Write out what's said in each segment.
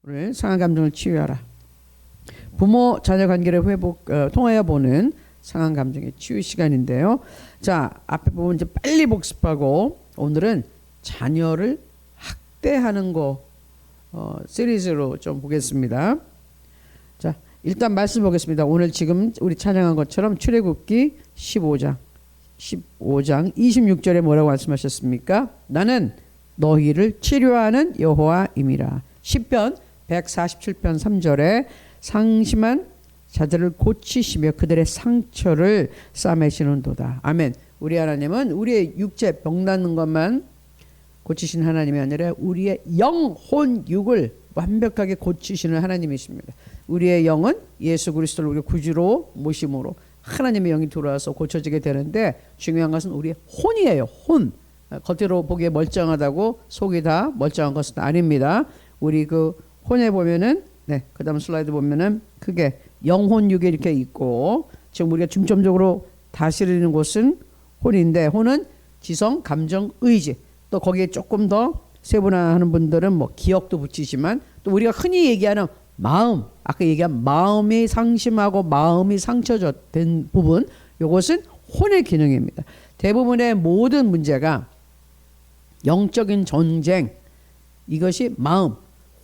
오늘 상한 감정을 치유하라. 부모 자녀 관계를 통하여 보는 상한 감정의 치유 시간인데요. 자, 앞에 부분 이제 빨리 복습하고 오늘은 자녀를 학대하는 거 시리즈로 좀 보겠습니다. 자, 일단 말씀 보겠습니다. 오늘 지금 우리 찬양한 것처럼 출애굽기 15장 26절에 뭐라고 말씀하셨습니까? 나는 너희를 치료하는 여호와임이라. 시편 147편 3절에 상심한 자들을 고치시며 그들의 상처를 싸매시는도다. 아멘. 우리 하나님은 우리의 육체 병나는 것만 고치시는 하나님이 아니라 우리의 영혼 육을 완벽하게 고치시는 하나님이십니다. 우리의 영은 예수 그리스도를 우리 구주로 모심으로 하나님의 영이 들어와서 고쳐지게 되는데, 중요한 것은 우리의 혼이에요. 혼. 겉으로 보기에 멀쩡하다고 속이 다 멀쩡한 것은 아닙니다. 우리 그 혼에 보면은, 그 다음 슬라이드 보면은 크게 영혼 육이 이렇게 있고, 지금 우리가 중점적으로 다스리는 곳은 혼인데, 혼은 지성, 감정, 의지, 또 거기에 조금 더 세분화하는 분들은 뭐 기억도 붙이지만, 또 우리가 흔히 얘기하는 마음, 아까 얘기한 마음이 상심하고 마음이 상처된 부분, 이것은 혼의 기능입니다. 대부분의 모든 문제가 영적인 전쟁, 이것이 마음,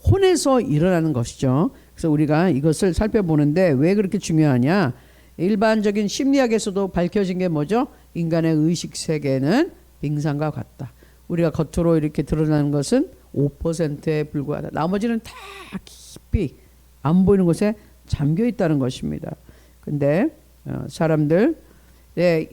혼에서 일어나는 것이죠. 그래서 우리가 이것을 살펴보는데 왜 그렇게 중요하냐? 일반적인 심리학에서도 밝혀진 게 뭐죠? 인간의 의식 세계는 빙산과 같다. 우리가 겉으로 이렇게 드러나는 것은 5%에 불과하다. 나머지는 다 깊이 안 보이는 곳에 잠겨 있다는 것입니다. 근데 사람들,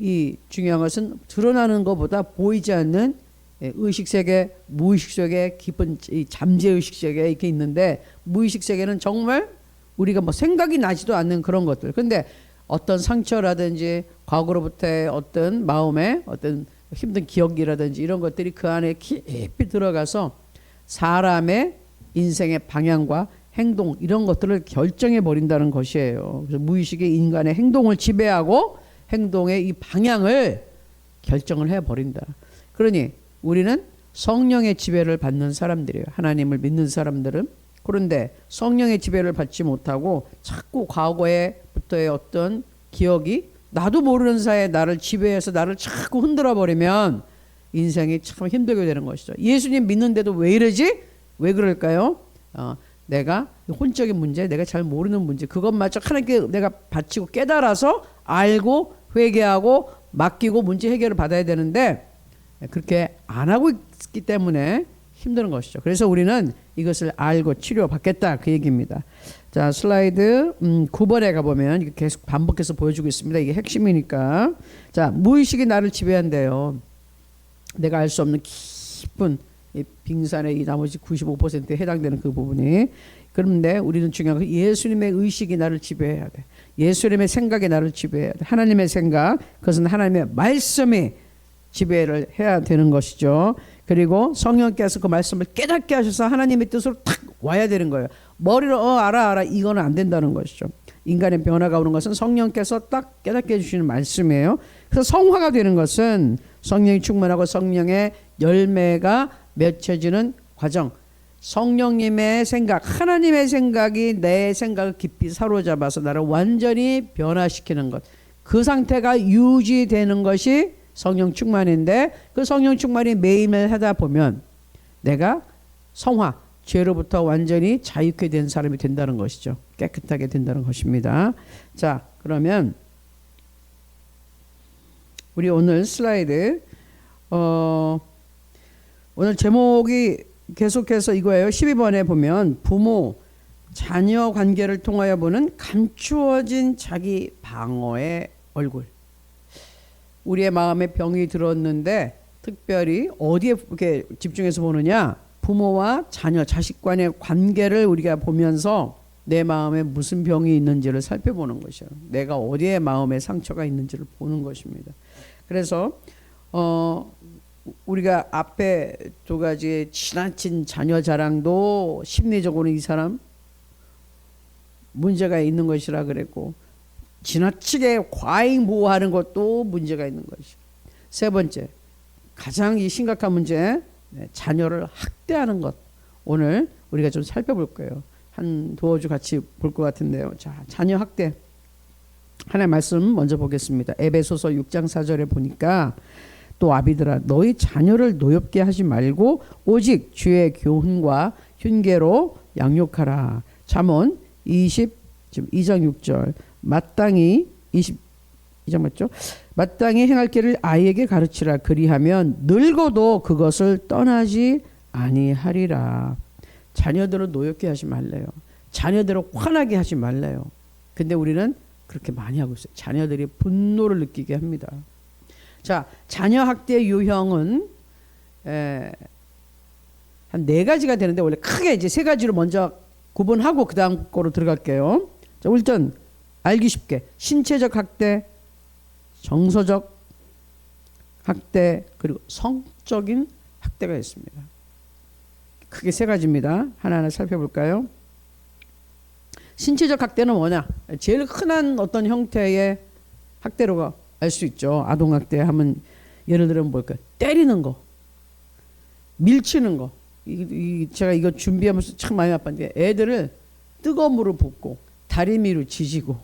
이 중요한 것은 드러나는 것보다 보이지 않는 의식 세계, 무의식 세계, 깊은 잠재 의식 세계에 이렇게 있는데, 무의식 세계는 정말 우리가 뭐 생각이 나지도 않는 그런 것들. 근데 어떤 상처라든지 과거로부터의 어떤 마음의 어떤 힘든 기억이라든지 이런 것들이 그 안에 깊이 들어가서 사람의 인생의 방향과 행동, 이런 것들을 결정해 버린다는 것이에요. 그래서 무의식이 인간의 행동을 지배하고 행동의 이 방향을 결정을 해 버린다. 그러니 우리는 성령의 지배를 받는 사람들이에요. 하나님을 믿는 사람들은. 그런데 성령의 지배를 받지 못하고 자꾸 과거에부터의 어떤 기억이 나도 모르는 사이에 나를 지배해서 나를 자꾸 흔들어 버리면 인생이 참 힘들게 되는 것이죠. 예수님 믿는데도 왜 이러지? 왜 그럴까요? 내가 혼적인 문제, 내가 잘 모르는 문제, 그것마저 하나님께 내가 바치고 깨달아서 알고 회개하고 맡기고 문제 해결을 받아야 되는데, 그렇게 안 하고 있기 때문에 힘든 것이죠. 그래서 우리는 이것을 알고 치료받겠다, 그 얘기입니다. 자, 슬라이드 9번에 가보면 이게 계속 반복해서 보여주고 있습니다. 이게 핵심이니까. 자, 무의식이 나를 지배한대요. 내가 알 수 없는 깊은 이 빙산의 이 나머지 95%에 해당되는 그 부분이. 그런데 우리는 중요한 건 예수님의 의식이 나를 지배해야 돼. 예수님의 생각이 나를 지배해야 돼. 하나님의 생각, 그것은 하나님의 말씀이 지배를 해야 되는 것이죠. 그리고 성령께서 그 말씀을 깨닫게 하셔서 하나님의 뜻으로 탁 와야 되는 거예요. 머리로 알아 이거는 안 된다는 것이죠. 인간의 변화가 오는 것은 성령께서 딱 깨닫게 해주시는 말씀이에요. 그래서 성화가 되는 것은 성령이 충만하고 성령의 열매가 맺혀지는 과정. 성령님의 생각, 하나님의 생각이 내 생각을 깊이 사로잡아서 나를 완전히 변화시키는 것, 그 상태가 유지되는 것이 성령 충만인데, 그 성령 충만이 매일매일 하다 보면 내가 성화, 죄로부터 완전히 자유케 된 사람이 된다는 것이죠. 깨끗하게 된다는 것입니다. 자, 그러면 우리 오늘 슬라이드, 오늘 제목이 계속해서 이거예요. 12번에 보면 부모 자녀 관계를 통하여 보는 감추어진 자기 방어의 얼굴. 우리의 마음에 병이 들었는데 특별히 어디에 이렇게 집중해서 보느냐? 부모와 자녀, 자식 간의 관계를 우리가 보면서 내 마음에 무슨 병이 있는지를 살펴보는 것이에요. 내가 어디에 마음에 상처가 있는지를 보는 것입니다. 그래서 우리가 앞에 두 가지 지나친 자녀 자랑도 심리적으로 이 사람 문제가 있는 것이라 그랬고, 지나치게 과잉 보호하는 것도 문제가 있는 것이죠. 세 번째, 가장 이 심각한 문제, 자녀를 학대하는 것. 오늘 우리가 좀 살펴볼 거예요. 한 두어 주 같이 볼 것 같은데요. 자, 자녀 학대. 하나의 말씀 먼저 보겠습니다. 에베소서 6장 4절에 보니까 또 아비들아 너희 자녀를 노엽게 하지 말고 오직 주의 교훈과 훈계로 양육하라. 잠언 22장 6절 마땅히 22장 맞죠? 마땅히 행할 길을 아이에게 가르치라. 그리하면 늙어도 그것을 떠나지 아니하리라. 자녀들을 노엽게 하지 말래요. 자녀들을 화나게 하지 말래요. 근데 우리는 그렇게 많이 하고 있어요. 자녀들이 분노를 느끼게 합니다. 자, 자녀 학대 유형은 한 4가지가 되는데 원래 크게 이제 3가지로 먼저 구분하고 그 다음 거로 들어갈게요. 자, 일단 알기 쉽게 신체적 학대, 정서적 학대, 그리고 성적인 학대가 있습니다. 크게 3가지입니다. 하나하나 살펴볼까요? 신체적 학대는 뭐냐? 제일 흔한 어떤 형태의 학대로 알 수 있죠. 아동학대 하면 예를 들면 뭘까요? 때리는 거, 밀치는 거. 제가 이거 준비하면서 참 많이 아팠는데 애들을 뜨거운 물을 붓고 다리미로 지지고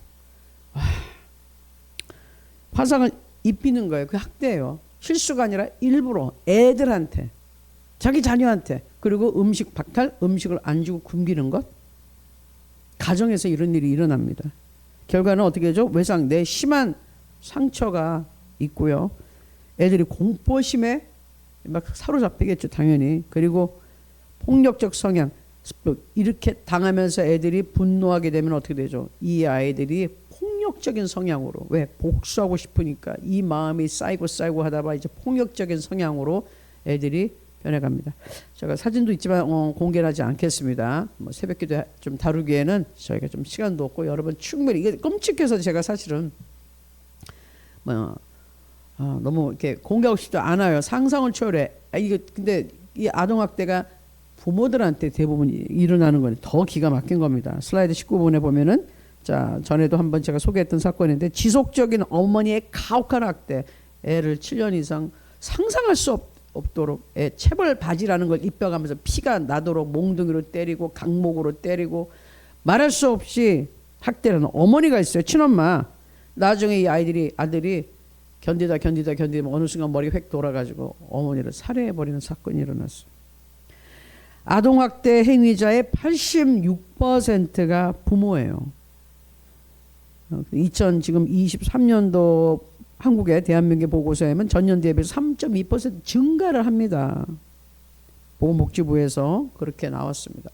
화상을 입히는 거예요. 그 학대예요. 실수가 아니라 일부러 애들한테, 자기 자녀한테. 그리고 음식 박탈, 음식을 안 주고 굶기는 것. 가정에서 이런 일이 일어납니다. 결과는 어떻게 되죠? 외상, 내 심한 상처가 있고요. 애들이 공포심에 막 사로잡히겠죠, 당연히. 그리고 폭력적 성향, 이렇게 당하면서 애들이 분노하게 되면 어떻게 되죠? 이 아이들이 폭력적인 성향으로, 왜? 복수하고 싶으니까 이 마음이 쌓이고 하다가 이제 폭력적인 성향으로 애들이 변해갑니다. 제가 사진도 있지만 공개를 하지 않겠습니다. 새벽기도 좀 다루기에는 저희가 좀 시간도 없고 여러분 충분히 이게 끔찍해서 제가 사실은 너무 이렇게 공개하고 싶지 않아요. 상상을 초월해. 이거 근데 이 아동학대가 부모들한테 대부분 일어나는 건 더 기가 막힌 겁니다. 슬라이드 19번에 보면은 자 전에도 한번 제가 소개했던 사건인데 지속적인 어머니의 가혹한 학대, 애를 7년 이상 상상할 수 없도록 체벌 바지라는 걸 입혀가면서 피가 나도록 몽둥이로 때리고 강목으로 때리고 말할 수 없이 학대하는 어머니가 있어요. 친엄마. 나중에 이 아들이 견디다 어느 순간 머리가 획 돌아가지고 어머니를 살해해버리는 사건이 일어났어요. 아동학대 행위자의 86%가 부모예요. 지금 23년도 한국의 대한민국의 보고서에 하면 전년 대비해서 3.2% 증가를 합니다. 보건복지부에서 그렇게 나왔습니다.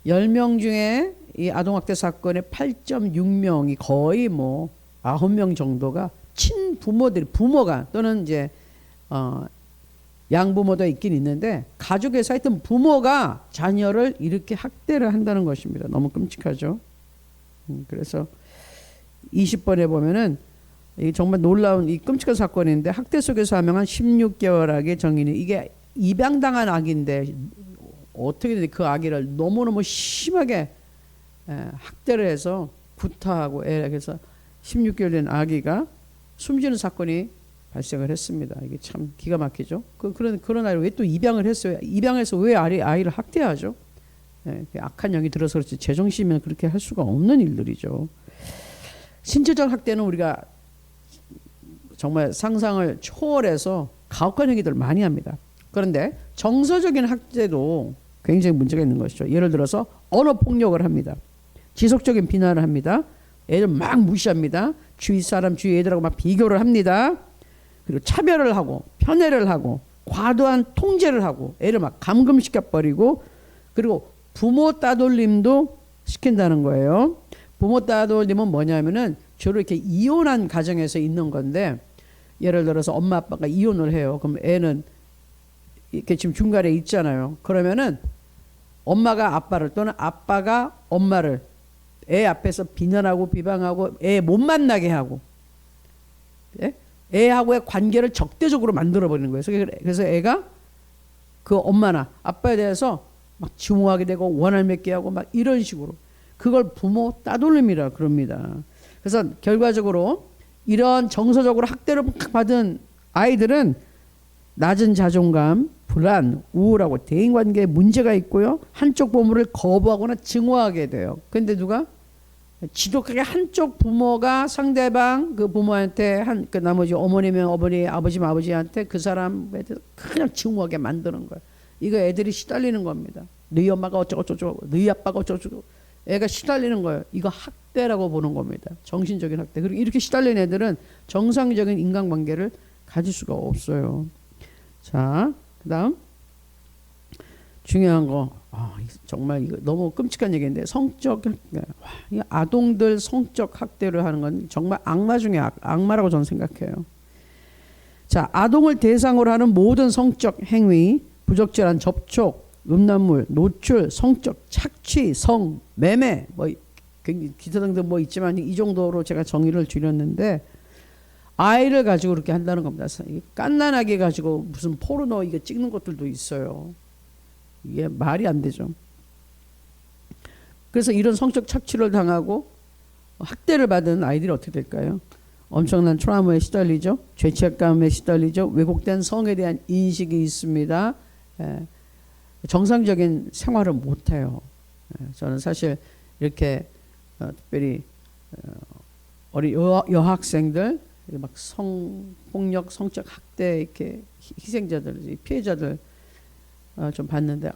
10명 중에 이 아동학대 사건의 8.6명이 거의 9명 정도가 친부모들이 부모가 또는 이제 양부모도 있긴 있는데 가족에서 하여튼 부모가 자녀를 이렇게 학대를 한다는 것입니다. 너무 끔찍하죠. 그래서 20번에 보면은 정말 놀라운 이 끔찍한 사건인데 학대 속에서 사망한 16개월 아기 정인이 이게 입양당한 아기인데 어떻게 그 아기를 너무너무 심하게 학대를 해서 구타하고 그래서 16개월 된 아기가 숨지는 사건이 발생을 했습니다. 이게 참 기가 막히죠. 그런 아이를 왜 또 입양을 했어요? 입양해서 왜 아이를 학대하죠? 악한 영이 들어서 그렇지 제정신이면 그렇게 할 수가 없는 일들이죠. 신체적 학대는 우리가 정말 상상을 초월해서 가혹한 행위들을 많이 합니다. 그런데 정서적인 학대도 굉장히 문제가 있는 것이죠. 예를 들어서 언어 폭력을 합니다. 지속적인 비난을 합니다. 애들 막 무시합니다. 주위 사람, 주위 애들하고 막 비교를 합니다. 그리고 차별을 하고 편애를 하고 과도한 통제를 하고 애를 막 감금시켜버리고 그리고 부모 따돌림도 시킨다는 거예요. 부모 따돌림은 뭐냐면은 주로 이렇게 이혼한 가정에서 있는 건데 예를 들어서 엄마 아빠가 이혼을 해요. 그럼 애는 이렇게 지금 중간에 있잖아요. 그러면은 엄마가 아빠를 또는 아빠가 엄마를 애 앞에서 비난하고 비방하고 애 못 만나게 하고 애하고의 관계를 적대적으로 만들어버리는 거예요. 그래서 애가 그 엄마나 아빠에 대해서 막 증오하게 되고 원할 맺게 하고 막 이런 식으로 그걸 부모 따돌림이라 그럽니다. 그래서 결과적으로 이런 정서적으로 학대를 받은 아이들은 낮은 자존감, 불안, 우울하고 대인관계에 문제가 있고요. 한쪽 부모를 거부하거나 증오하게 돼요. 근데 누가? 지독하게 한쪽 부모가 상대방 그 부모한테 그 나머지 어머니면 어머니, 아버지면 아버지한테 그 사람에 대해서 그냥 증오하게 만드는 거예요. 이거 애들이 시달리는 겁니다. 너희 엄마가 어쩌고저쩌고, 너희 아빠가 어쩌고저쩌고. 애가 시달리는 거예요. 이거 학대라고 보는 겁니다. 정신적인 학대. 그리고 이렇게 시달리는 애들은 정상적인 인간관계를 가질 수가 없어요. 자, 그다음 중요한 거, 정말 이거 너무 끔찍한 얘기인데 성적 이 아동들 성적 학대를 하는 건 정말 악마 중에 악마라고 저는 생각해요. 자, 아동을 대상으로 하는 모든 성적 행위, 부적절한 접촉, 음란물, 노출, 성적 착취, 성, 매매, 뭐 기타 등등 뭐 있지만 이 정도로 제가 정의를 줄였는데 아이를 가지고 그렇게 한다는 겁니다. 갓난아기 가지고 무슨 포르노 이거 찍는 것들도 있어요. 이게 말이 안 되죠. 그래서 이런 성적 착취를 당하고 학대를 받은 아이들이 어떻게 될까요? 엄청난 트라우마에 시달리죠. 죄책감에 시달리죠. 왜곡된 성에 대한 인식이 있습니다. 정상적인 생활을 못해요. 저는 사실 이렇게 특별히 어린 여학생들 막 성폭력, 성적 학대 이렇게 희생자들, 피해자들 좀 봤는데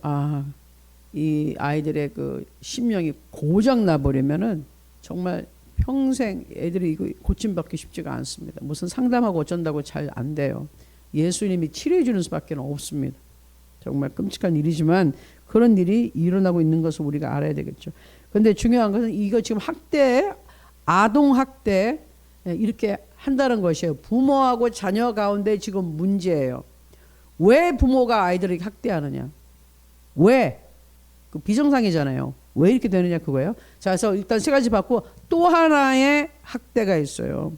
이 아이들의 그 심령이 고장 나버리면은 정말 평생 애들이 이거 고침받기 쉽지가 않습니다. 무슨 상담하고 어쩐다고 잘 안 돼요. 예수님이 치료해 주는 수밖에 없습니다. 정말 끔찍한 일이지만 그런 일이 일어나고 있는 것을 우리가 알아야 되겠죠. 그런데 중요한 것은 이거 지금 학대, 아동 학대 이렇게 한다는 것이에요. 부모하고 자녀 가운데 지금 문제예요. 왜 부모가 아이들을 학대하느냐? 왜? 그 비정상이잖아요. 왜 이렇게 되느냐 그거예요. 자, 그래서 일단 세 가지 받고 또 하나의 학대가 있어요.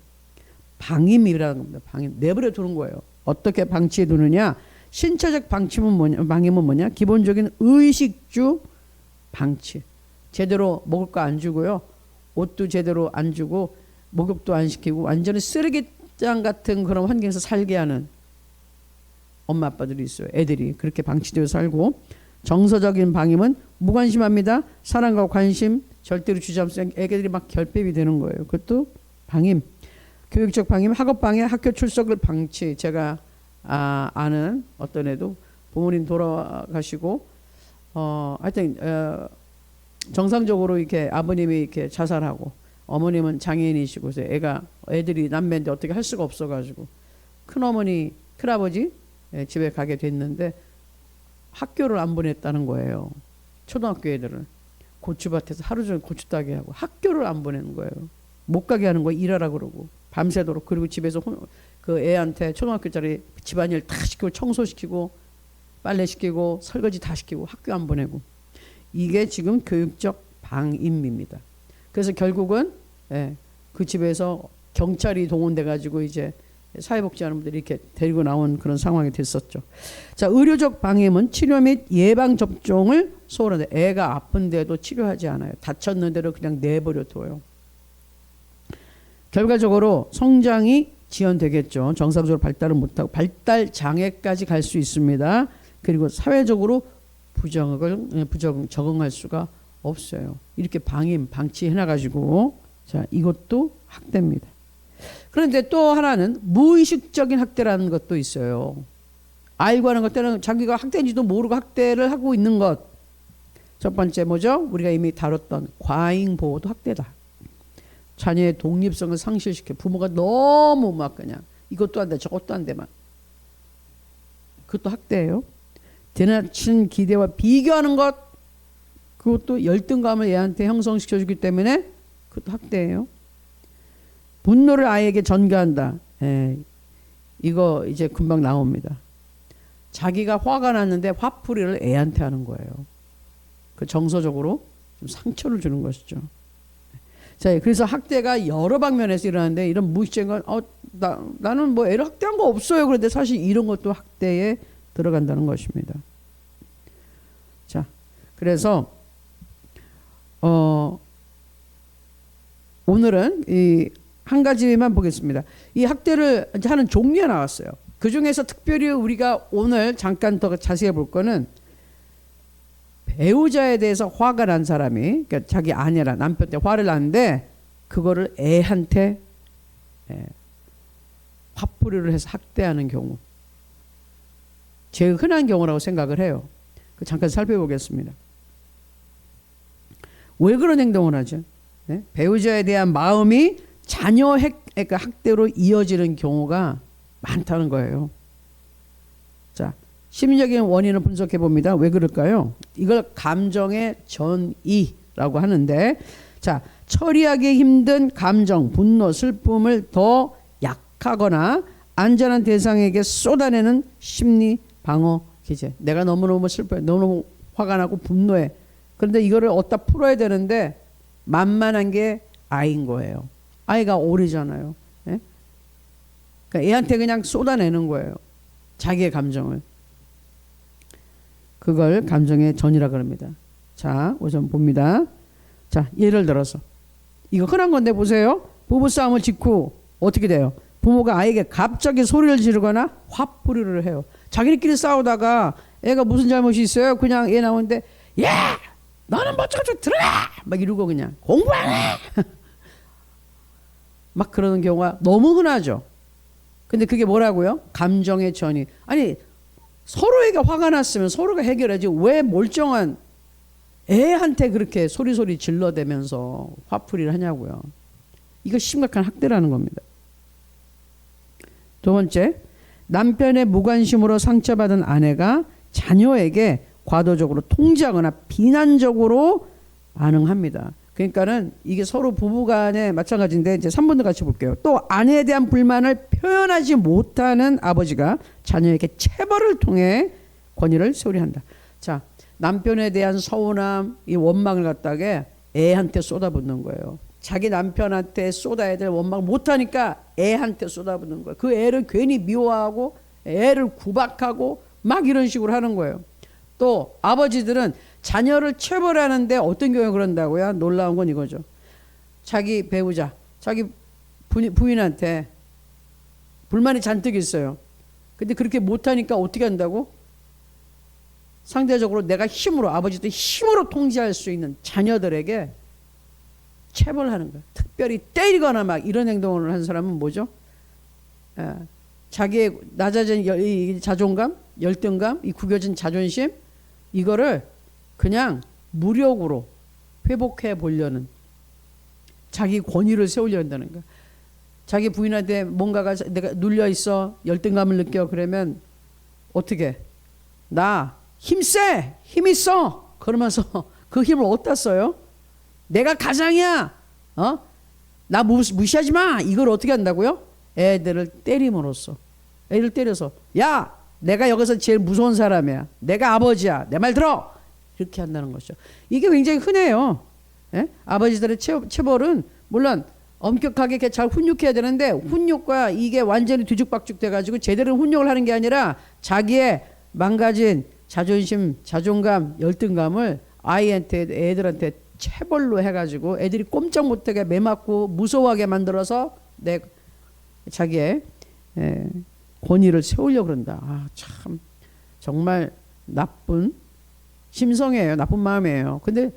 방임이라는 겁니다. 방임. 내버려 두는 거예요. 어떻게 방치해 두느냐? 신체적 방임은 뭐냐? 기본적인 의식주 방치. 제대로 먹을 거 안 주고요. 옷도 제대로 안 주고 목욕도 안 시키고 완전히 쓰레기장 같은 그런 환경에서 살게 하는 엄마 아빠들이 있어요. 애들이 그렇게 방치되어 살고. 정서적인 방임은 무관심합니다. 사랑과 관심 절대로 주지 않습니다. 애들이 막 결핍이 되는 거예요. 그것도 방임. 교육적 방임, 학업 방해, 학교 출석을 방치. 제가 아는 어떤 애도 부모님 돌아가시고 하여튼 정상적으로 이렇게 아버님이 이렇게 자살하고 어머님은 장애인이시고 애들이 남매인데 어떻게 할 수가 없어가지고 큰어머니, 큰아버지 집에 가게 됐는데 학교를 안 보냈다는 거예요. 초등학교 애들을 고추밭에서 하루 종일 고추 따게 하고 학교를 안 보내는 거예요. 못 가게 하는 거예요. 일하라 그러고 밤새도록. 그리고 집에서 그 애한테 초등학교짜리 집안일 다 시키고 청소시키고 빨래시키고 설거지 다 시키고 학교 안 보내고. 이게 지금 교육적 방임입니다. 그래서 결국은 그 집에서 경찰이 동원돼 가지고 이제 사회복지하는 분들이 이렇게 데리고 나온 그런 상황이 됐었죠. 자, 의료적 방임은 치료 및 예방 접종을 소홀한데 애가 아픈데도 치료하지 않아요. 다쳤는데도 그냥 내버려 둬요. 결과적으로 성장이 지연되겠죠. 정상적으로 발달을 못하고 발달 장애까지 갈 수 있습니다. 그리고 사회적으로 적응할 수가 없어요. 이렇게 방치해놔가지고 자, 이것도 학대입니다. 그런데 또 하나는 무의식적인 학대라는 것도 있어요. 알고 하는 것들은 자기가 학대인지도 모르고 학대를 하고 있는 것. 첫 번째 뭐죠? 우리가 이미 다뤘던 과잉보호도 학대다. 자녀의 독립성을 상실시켜 부모가 너무 막 그냥 이것도 안 돼 저것도 안 돼만 그것도 학대예요. 지나친 기대와 비교하는 것 그것도 열등감을 애한테 형성시켜주기 때문에 그것도 학대예요. 분노를 아이에게 전가한다. 이거 이제 금방 나옵니다. 자기가 화가 났는데 화풀이를 애한테 하는 거예요. 그 정서적으로 좀 상처를 주는 것이죠. 자, 그래서 학대가 여러 방면에서 일어나는데 이런 무의식적인 건 나는 뭐 애를 학대한 거 없어요. 그런데 사실 이런 것도 학대에 들어간다는 것입니다. 자, 그래서 오늘은 이 한 가지만 보겠습니다. 이 학대를 하는 종류가 나왔어요. 그 중에서 특별히 우리가 오늘 잠깐 더 자세히 볼 거는 배우자에 대해서 화가 난 사람이, 그러니까 자기 아내라 남편한테 화를 났는데 그거를 애한테 화풀이를 해서 학대하는 경우, 제일 흔한 경우라고 생각을 해요. 잠깐 살펴보겠습니다. 왜 그런 행동을 하죠? 네? 배우자에 대한 마음이 자녀 그러니까 학대로 이어지는 경우가 많다는 거예요. 자, 심리적인 원인을 분석해 봅니다. 왜 그럴까요? 이걸 감정의 전이라고 하는데, 자, 처리하기 힘든 감정, 분노, 슬픔을 더 약하거나 안전한 대상에게 쏟아내는 심리 방어 기제. 내가 너무너무 슬퍼요. 너무너무 화가 나고 분노해. 그런데 이거를 어디다 풀어야 되는데 만만한 게 아이인 거예요. 아이가 어리잖아요. 예? 그러니까 애한테 그냥 쏟아내는 거예요. 자기의 감정을. 그걸 감정의 전이라 그럽니다. 자, 우선 봅니다. 자, 예를 들어서 이거 흔한 건데 보세요. 부부싸움을 직후 어떻게 돼요? 부모가 아이에게 갑자기 소리를 지르거나 화풀이를 해요. 자기들끼리 싸우다가 애가 무슨 잘못이 있어요? 그냥 애 나오는데 야! 너는 뭐 저거 들어가! 막 이러고 그냥 공부하네! 막 그러는 경우가 너무 흔하죠. 근데 그게 뭐라고요? 감정의 전이. 아니, 서로에게 화가 났으면 서로가 해결하지 왜 멀쩡한 애한테 그렇게 소리소리 질러대면서 화풀이를 하냐고요. 이거 심각한 학대라는 겁니다. 두 번째, 남편의 무관심으로 상처받은 아내가 자녀에게 과도적으로 통제하거나 비난적으로 반응합니다. 그러니까는 이게 서로 부부간에 마찬가지인데 이제 3번도 같이 볼게요. 또 아내에 대한 불만을 표현하지 못하는 아버지가 자녀에게 체벌을 통해 권위를 소리한다. 자, 남편에 대한 서운함, 이 원망을 갖다가 애한테 쏟아붓는 거예요. 자기 남편한테 쏟아야 될 원망을 못하니까 애한테 쏟아붓는 거예요. 그 애를 괜히 미워하고 애를 구박하고 막 이런 식으로 하는 거예요. 또 아버지들은 자녀를 체벌하는데 어떤 경우에 그런다고요? 놀라운 건 이거죠. 자기 배우자, 자기 부인한테 불만이 잔뜩 있어요. 근데 그렇게 못하니까 어떻게 한다고? 상대적으로 내가 힘으로, 아버지도 힘으로 통제할 수 있는 자녀들에게 체벌하는 거예요. 특별히 때리거나 막 이런 행동을 한 사람은 뭐죠? 자기의 낮아진 자존감, 열등감, 이 구겨진 자존심, 이거를 그냥 무력으로 회복해 보려는, 자기 권위를 세우려 한다는 거야. 자기 부인한테 뭔가가 내가 눌려 있어, 열등감을 느껴. 그러면 어떻게? 나 힘세, 힘 있어. 그러면서 그 힘을 어디다 써요? 내가 가장이야. 나 무시하지 마. 이걸 어떻게 한다고요? 애들을 때림으로써. 애들 때려서 야, 내가 여기서 제일 무서운 사람이야. 내가 아버지야. 내 말 들어. 이렇게 한다는 것이죠. 이게 굉장히 흔해요. 예? 아버지들의 체벌은 물론 엄격하게 잘 훈육해야 되는데 훈육과 이게 완전히 뒤죽박죽 돼가지고 제대로 훈육을 하는 게 아니라 자기의 망가진 자존심, 자존감, 열등감을 아이한테, 애들한테 체벌로 해가지고 애들이 꼼짝 못하게 매맞고 무서워하게 만들어서 자기의 권위를 세우려고 그런다. 아, 참 정말 나쁜 심성이에요. 나쁜 마음이에요. 근데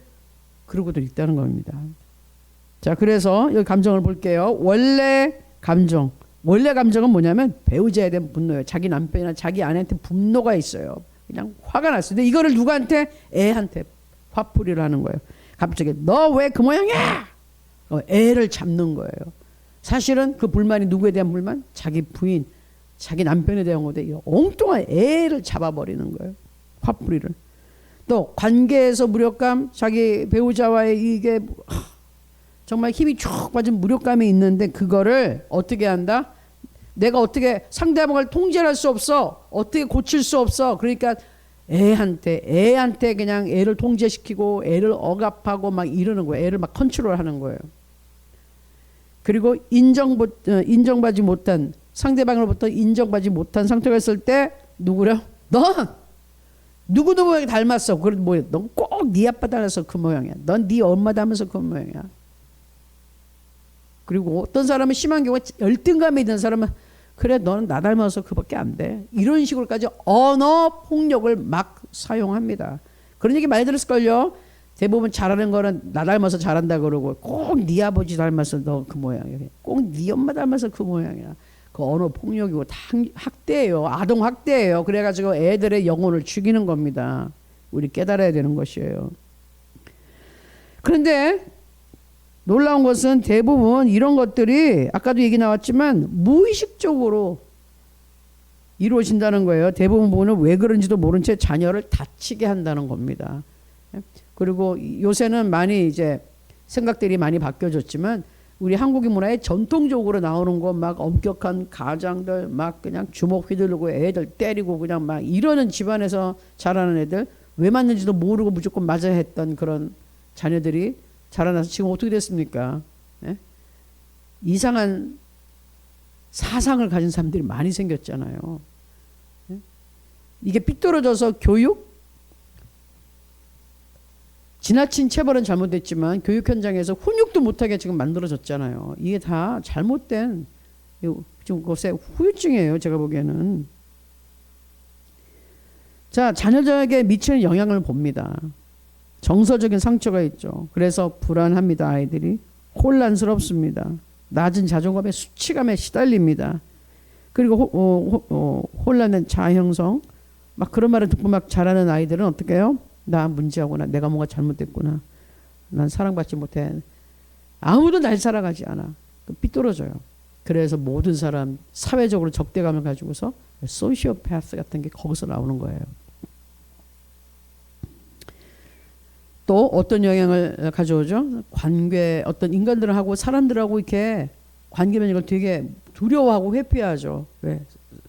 그러고도 있다는 겁니다. 자, 그래서 여기 감정을 볼게요. 원래 감정은 뭐냐면 배우자에 대한 분노예요. 자기 남편이나 자기 아내한테 분노가 있어요. 그냥 화가 났어요. 근데 이거를 누구한테? 애한테 화풀이를 하는 거예요. 갑자기 너 왜 그 모양이야? 애를 잡는 거예요. 사실은 그 불만이 누구에 대한 불만? 자기 부인, 자기 남편에 대한 건데 엉뚱한 애를 잡아버리는 거예요. 화풀이를. 또 관계에서 무력감, 자기 배우자와의 이게 정말 힘이 쭉 빠진 무력감이 있는데 그거를 어떻게 한다? 내가 어떻게 상대방을 통제할 수 없어. 어떻게 고칠 수 없어. 그러니까 애한테 그냥 애를 통제시키고 애를 억압하고 막 이러는 거예요. 애를 막 컨트롤하는 거예요. 그리고 인정받지 못한, 상대방으로부터 인정받지 못한 상태가 있을 때 누구래? 넌 누구누구에게 닮았어. 그래 뭐야? 넌 꼭 네 아빠 닮아서 그 모양이야. 넌 네 엄마 닮아서 그 모양이야. 그리고 어떤 사람은 심한 경우에 열등감이 있는 사람은 그래 너는 나 닮아서 그밖에 안 돼. 이런 식으로까지 언어 폭력을 막 사용합니다. 그런 얘기 많이 들었을걸요. 대부분 잘하는 거는 나 닮아서 잘한다 그러고 꼭 네 아버지 닮아서 너 그 모양이야. 꼭 네 엄마 닮아서 그 모양이야. 그 언어 폭력이고 다 학대예요. 아동 학대예요. 그래가지고 애들의 영혼을 죽이는 겁니다. 우리 깨달아야 되는 것이에요. 그런데 놀라운 것은 대부분 이런 것들이 아까도 얘기 나왔지만 무의식적으로 이루어진다는 거예요. 대부분 부분은 왜 그런지도 모른 채 자녀를 다치게 한다는 겁니다. 그리고 요새는 많이 이제 생각들이 많이 바뀌어졌지만 우리 한국의 문화에 전통적으로 나오는 거 막 엄격한 가장들 막 그냥 주먹 휘두르고 애들 때리고 그냥 막 이러는 집안에서 자라는 애들 왜 맞는지도 모르고 무조건 맞아야 했던 그런 자녀들이 자라나서 지금 어떻게 됐습니까? 예? 이상한 사상을 가진 사람들이 많이 생겼잖아요. 예? 이게 삐뚤어져서 교육? 지나친 체벌은 잘못됐지만 교육 현장에서 훈육도 못하게 지금 만들어졌잖아요. 이게 다 잘못된 좀 것의 후유증이에요. 제가 보기에는. 자, 자녀에게 미치는 영향을 봅니다. 정서적인 상처가 있죠. 그래서 불안합니다. 아이들이 혼란스럽습니다. 낮은 자존감에 수치감에 시달립니다. 그리고 혼란된 자아 형성 막 그런 말을 듣고 막 자라는 아이들은 어떻게 해요? 나 문제하구나. 내가 뭔가 잘못됐구나. 난 사랑받지 못해. 아무도 날 사랑하지 않아. 삐뚤어져요. 그래서 모든 사람 사회적으로 적대감을 가지고서 소시오패스 같은 게 거기서 나오는 거예요. 또 어떤 영향을 가져오죠? 관계, 어떤 인간들하고 사람들하고 이렇게 관계 맺는 걸 되게 두려워하고 회피하죠. 왜?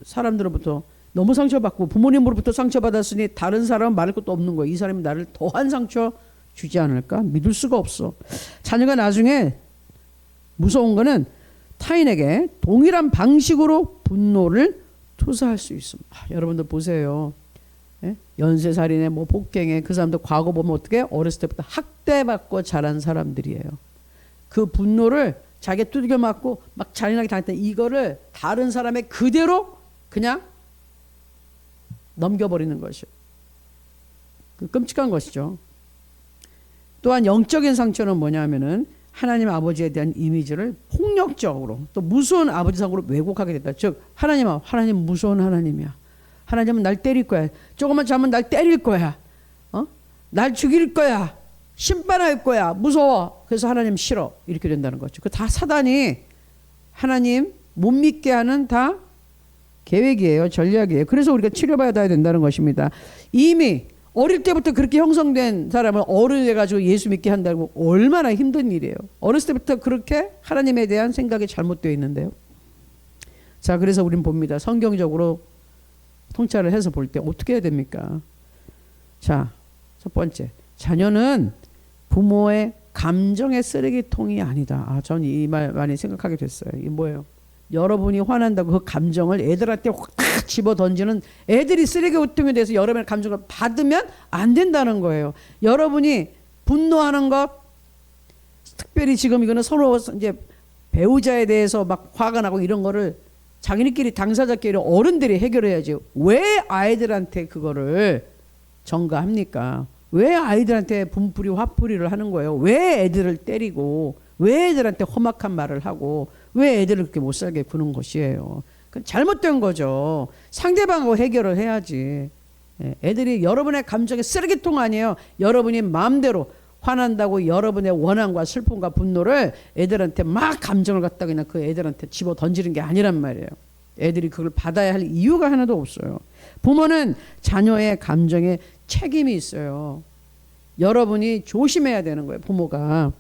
사람들로부터 너무 상처받고 부모님으로부터 상처받았으니 다른 사람은 말할 것도 없는 거예요. 이 사람이 나를 더한 상처 주지 않을까? 믿을 수가 없어. 자녀가 나중에 무서운 거는 타인에게 동일한 방식으로 분노를 투사할 수 있습니다. 여러분들 보세요. 예? 연쇄살인에 뭐 폭행에 그 사람들 과거 보면 어떻게 어렸을 때부터 학대받고 자란 사람들이에요. 그 분노를 자기가 두들겨 맞고 막 잔인하게 당했다. 이거를 다른 사람의 그대로 그냥 넘겨버리는 것이요. 그 끔찍한 것이죠. 또한 영적인 상처는 뭐냐면은 하나님 아버지에 대한 이미지를 폭력적으로 또 무서운 아버지상으로 왜곡하게 됐다. 즉 하나님 무서운 하나님이야. 하나님은 날 때릴 거야. 조금만 잘하면 날 때릴 거야. 날 죽일 거야. 심판할 거야. 무서워. 그래서 하나님 싫어. 이렇게 된다는 거죠. 그 다 사단이 하나님 못 믿게 하는 다 계획이에요. 전략이에요. 그래서 우리가 치료받아야 된다는 것입니다. 이미 어릴 때부터 그렇게 형성된 사람을 어른이 돼가지고 예수 믿게 한다는 거 얼마나 힘든 일이에요. 어렸을 때부터 그렇게 하나님에 대한 생각이 잘못되어 있는데요. 자, 그래서 우리는 봅니다. 성경적으로 통찰을 해서 볼 때 어떻게 해야 됩니까? 자, 첫 번째, 자녀는 부모의 감정의 쓰레기통이 아니다. 전 이 말 많이 생각하게 됐어요. 이게 뭐예요? 여러분이 화난다고 그 감정을 애들한테 확 집어 던지는 애들이 쓰레기통이 돼서 여러분의 감정을 받으면 안 된다는 거예요. 여러분이 분노하는 것, 특별히 지금 이거는 서로 이제 배우자에 대해서 막 화가 나고 이런 거를 자기네끼리 당사자끼리 어른들이 해결해야지. 왜 아이들한테 그거를 전가합니까? 왜 아이들한테 분풀이 화풀이를 하는 거예요? 왜 애들을 때리고 왜 애들한테 험악한 말을 하고 왜 애들을 그렇게 못 살게 구는 것이에요? 그건 잘못된 거죠. 상대방하고 해결을 해야지. 애들이 여러분의 감정의 쓰레기통 아니에요. 여러분이 마음대로 화난다고 여러분의 원한과 슬픔과 분노를 애들한테 막 감정을 갖다가 그냥 그 애들한테 집어 던지는 게 아니란 말이에요. 애들이 그걸 받아야 할 이유가 하나도 없어요. 부모는 자녀의 감정에 책임이 있어요. 여러분이 조심해야 되는 거예요. 부모가.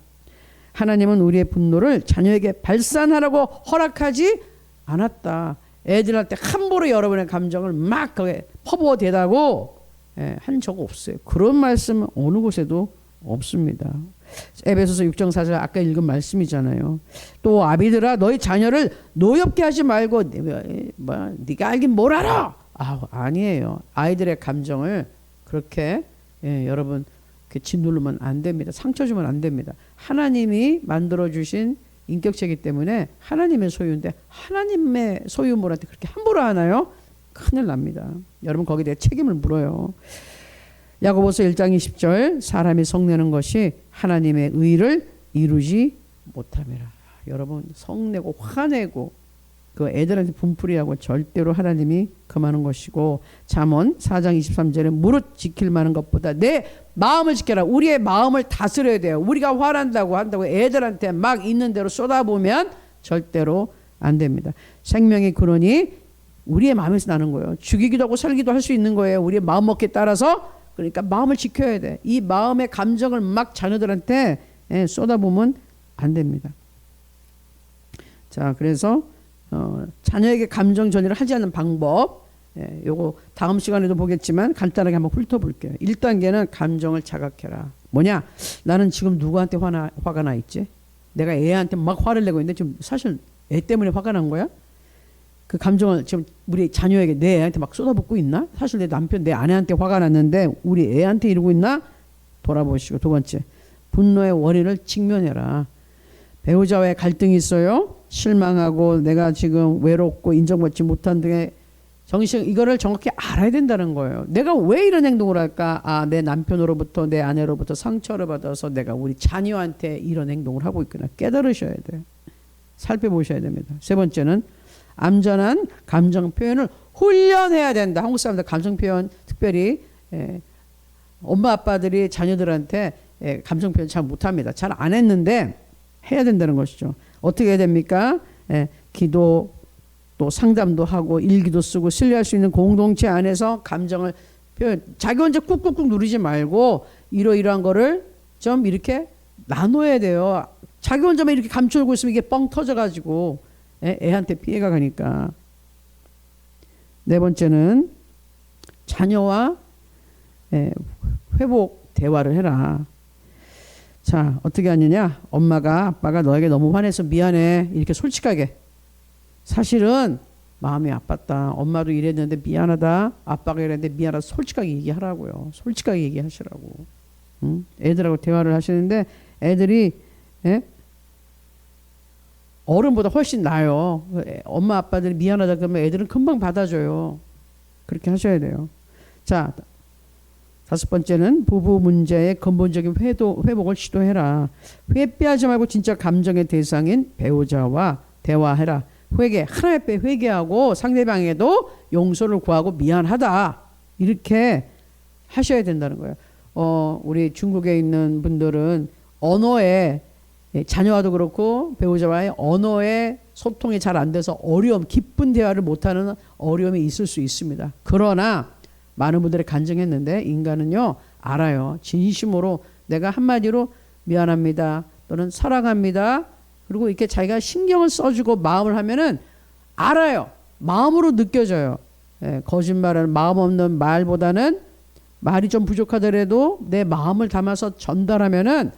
하나님은 우리의 분노를 자녀에게 발산하라고 허락하지 않았다. 애들한테 함부로 여러분의 감정을 막 거기에 퍼부어대다고 한 적 없어요. 그런 말씀은 어느 곳에도 없습니다. 에베소서 6장 4절 아까 읽은 말씀이잖아요. 또 아비들아 너희 자녀를 노엽게 하지 말고 네가 알긴 뭘 알아? 아니에요. 아이들의 감정을 그렇게 여러분 이렇게 짓누르면 안 됩니다. 상처 주면 안 됩니다. 하나님이 만들어 주신 인격체이기 때문에 하나님의 소유인데 하나님의 소유물한테 그렇게 함부로 하나요? 큰일 납니다. 여러분 거기에 대해 책임을 물어요. 야고보서 1장 20절 사람이 성내는 것이 하나님의 의를 이루지 못함이라. 여러분 성내고 화내고 그 애들한테 분풀이하고 절대로 하나님이 금하는 것이고 잠언 4장 23절에 무릇 지킬 만한 것보다 내 마음을 지켜라. 우리의 마음을 다스려야 돼요. 우리가 화난다고 한다고 애들한테 막 있는 대로 쏟아보면 절대로 안 됩니다. 생명의 근원이 우리의 마음에서 나는 거예요. 죽이기도 하고 살기도 할 수 있는 거예요. 우리의 마음먹기에 따라서. 그러니까 마음을 지켜야 돼. 이 마음의 감정을 막 자녀들한테 쏟아보면 안 됩니다. 자, 그래서 자녀에게 감정 전이를 하지 않는 방법, 요거 다음 시간에도 보겠지만 간단하게 한번 훑어볼게요. 1단계는 감정을 자각해라. 뭐냐? 나는 지금 누구한테 화가 나 있지? 내가 애한테 막 화를 내고 있는데 지금 사실 애 때문에 화가 난 거야? 그 감정을 지금 우리 자녀에게 내 애한테 막 쏟아붓고 있나? 사실 내 남편, 내 아내한테 화가 났는데 우리 애한테 이러고 있나? 돌아보시고. 두 번째, 분노의 원인을 직면해라. 배우자와의 갈등이 있어요. 실망하고 내가 지금 외롭고 인정받지 못한 등의 이거를 정확히 알아야 된다는 거예요. 내가 왜 이런 행동을 할까? 아, 내 남편으로부터 내 아내로부터 상처를 받아서 내가 우리 자녀한테 이런 행동을 하고 있구나. 깨달으셔야 돼요. 살펴보셔야 됩니다. 세 번째는 암전한 감정 표현을 훈련해야 된다. 한국 사람들 감정 표현 특별히 엄마 아빠들이 자녀들한테 감정 표현 잘 못합니다. 잘 안 했는데 해야 된다는 것이죠. 어떻게 해야 됩니까? 기도 또 상담도 하고 일기도 쓰고 신뢰할 수 있는 공동체 안에서 감정을 표현. 자기 혼자 꾹꾹꾹 누르지 말고 이러이러한 거를 좀 이렇게 나눠야 돼요. 자기 혼자만 이렇게 감추고 있으면 이게 뻥 터져가지고 애한테 피해가 가니까. 네 번째는 자녀와 회복 대화를 해라. 자, 어떻게 하느냐? 엄마가 아빠가 너에게 너무 화내서 미안해. 이렇게 솔직하게. 사실은 마음이 아팠다. 엄마도 이랬는데 미안하다. 아빠가 이랬는데 미안하다. 솔직하게 얘기하라고요. 솔직하게 얘기하시라고. 응? 애들하고 대화를 하시는데 애들이 어른보다 훨씬 나아요. 엄마 아빠들이 미안하다 그러면 애들은 금방 받아줘요. 그렇게 하셔야 돼요. 자, 다섯 번째는 부부 문제의 근본적인 회복을 시도해라. 회피하지 말고 진짜 감정의 대상인 배우자와 대화해라. 하나님 앞에 회개하고 상대방에게도 용서를 구하고 미안하다. 이렇게 하셔야 된다는 거예요. 우리 중국에 있는 분들은 언어에 자녀와도 그렇고 배우자와의 언어의 소통이 잘 안 돼서 깊은 대화를 못하는 어려움이 있을 수 있습니다. 그러나 많은 분들이 간증했는데 인간은요 알아요. 진심으로 내가 한마디로 미안합니다 또는 사랑합니다 그리고 이렇게 자기가 신경을 써주고 마음을 하면은 알아요. 마음으로 느껴져요. 거짓말은 마음 없는 말보다는 말이 좀 부족하더라도 내 마음을 담아서 전달하면은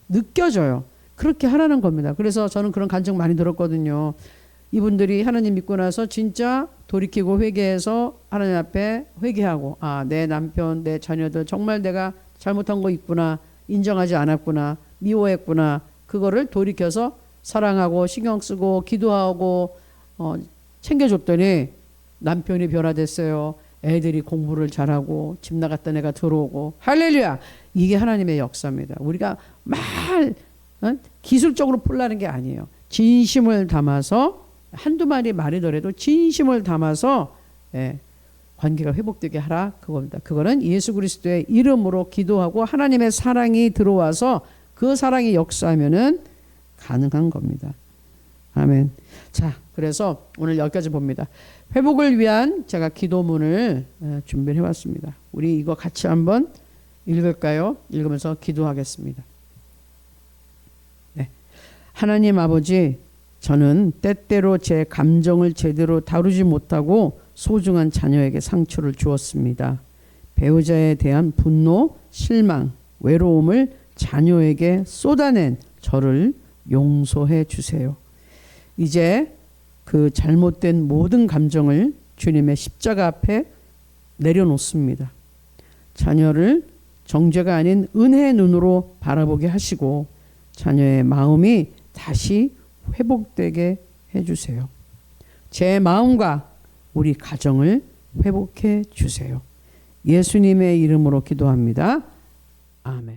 느껴져요. 그렇게 하라는 겁니다. 그래서 저는 그런 간증 많이 들었거든요. 이분들이 하나님 믿고 나서 진짜 돌이키고 회개해서 하나님 앞에 회개하고 내 남편, 내 자녀들 정말 내가 잘못한 거 있구나, 인정하지 않았구나, 미워했구나, 그거를 돌이켜서 사랑하고 신경 쓰고 기도하고 챙겨줬더니 남편이 변화됐어요. 애들이 공부를 잘하고 집 나갔던 애가 들어오고 할렐루야. 이게 하나님의 역사입니다. 우리가 기술적으로 풀라는 게 아니에요. 진심을 담아서 한두 마디 말이더라도 진심을 담아서 관계가 회복되게 하라 그겁니다. 그거는 예수 그리스도의 이름으로 기도하고 하나님의 사랑이 들어와서 그 사랑이 역사하면은 가능한 겁니다. 아멘. 자, 그래서 오늘 여기까지 봅니다. 회복을 위한 제가 기도문을 준비해 왔습니다. 우리 이거 같이 한번 읽을까요? 읽으면서 기도하겠습니다. 하나님 아버지, 저는 때때로 제 감정을 제대로 다루지 못하고 소중한 자녀에게 상처를 주었습니다. 배우자에 대한 분노, 실망, 외로움을 자녀에게 쏟아낸 저를 용서해 주세요. 이제 그 잘못된 모든 감정을 주님의 십자가 앞에 내려놓습니다. 자녀를 정죄가 아닌 은혜의 눈으로 바라보게 하시고 자녀의 마음이 다시 회복되게 해주세요. 제 마음과 우리 가정을 회복해 주세요. 예수님의 이름으로 기도합니다. 아멘.